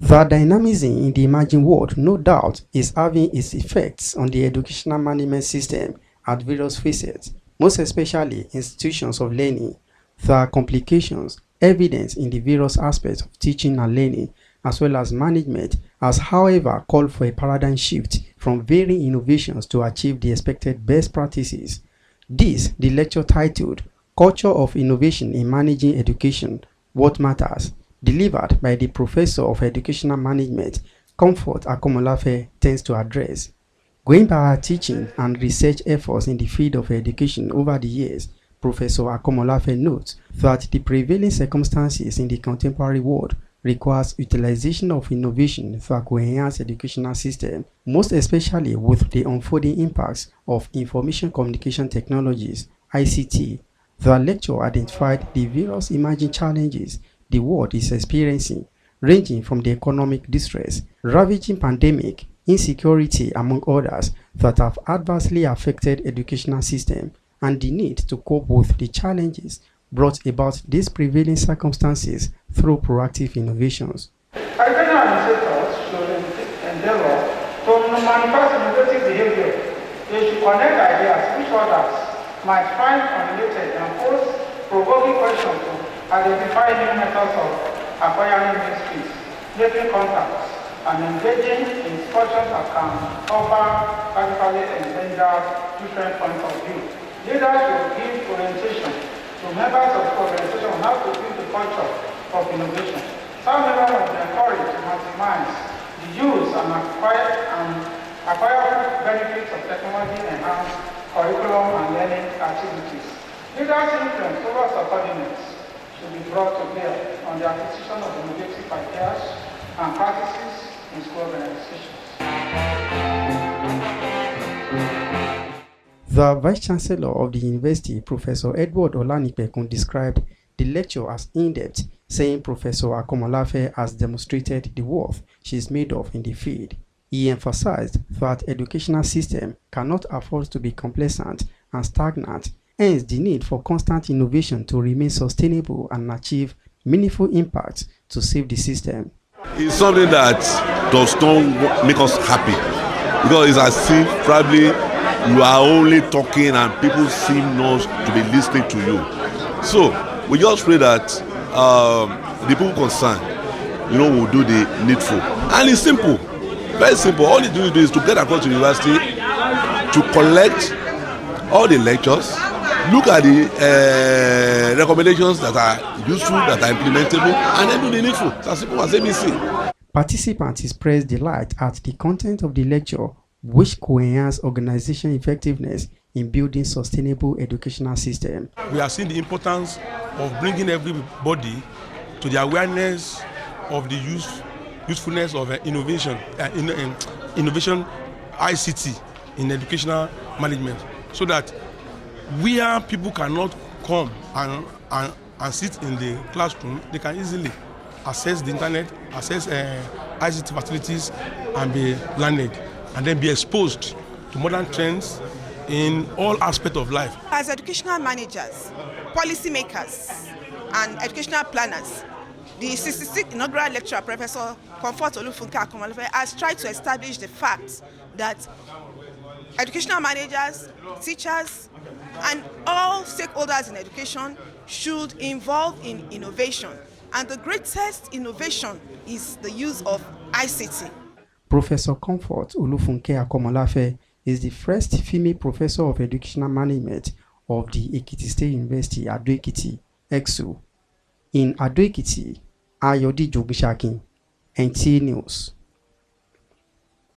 The dynamism in the emerging world, no doubt, is having its effects on the educational management system at various facets, most especially institutions of learning. There are complications evident in the various aspects of teaching and learning, as well as management, has however called for a paradigm shift from varying innovations to achieve the expected best practices. This, the lecture titled Culture of Innovation in Managing Education, What Matters, delivered by the Professor of Educational Management, Comfort Akomolafe, tends to address. Going by our teaching and research efforts in the field of education over the years, Professor Akomolafe notes that the prevailing circumstances in the contemporary world requires utilization of innovation that will enhance educational system, most especially with the unfolding impacts of information communication technologies, ICT. The lecture identified the various emerging challenges the world is experiencing, ranging from the economic distress, ravaging pandemic, insecurity, among others, that have adversely affected educational system, and the need to cope with the challenges brought about these prevailing circumstances through proactive innovations. Educational administrators should endeavor to manifest innovative behavior. They should connect ideas which others might find unrelated and pose provoking questions to identify new methods of acquiring new skills, making contacts, and engaging in discussions that can offer practically endangered different points of view. Leaders should give orientation to members of the organization on how to build the culture of innovation. Some members must be encouraged to maximize the use and acquire benefits of technology enhanced curriculum and learning activities. Leaders' influence over subordinates should be brought to bear on the acquisition of innovative ideas and practices in school organizations. The Vice-Chancellor of the University, Professor Edward Olanipekun, described the lecture as in-depth, saying Professor Akomolafe has demonstrated the worth she is made of in the field. He emphasized that educational system cannot afford to be complacent and stagnant, hence the need for constant innovation to remain sustainable and achieve meaningful impact to save the system. It's something that does not make us happy, because it's as if probably you are only talking and people seem not to be listening to you. So we just pray that the people concerned, will do the needful. And it's simple, very simple. All you do is to get across to the university, to collect all the lectures, look at the recommendations that are useful, that are implementable, and then do the needful. It's as simple as ABC. Participants expressed delight at the content of the lecture, which could enhance organization effectiveness in building sustainable educational system. We have seen the importance of bringing everybody to the awareness of the usefulness of innovation ICT in educational management, so that where people cannot come and sit in the classroom, they can easily access the internet, access ICT facilities, and be learned, and then be exposed to modern trends in all aspects of life. As educational managers, policymakers, and educational planners, the 66th inaugural lecture of Professor Comfort Akomolafe has tried to establish the fact that educational managers, teachers, and all stakeholders in education should involve in innovation. And the greatest innovation is the use of ICT. Professor Comfort Akomolafe is the first female professor of educational management of the Ekiti State University, Ado-Ekiti, EXU. In Ado-Ekiti, Ayodi Jogishakin, NT News.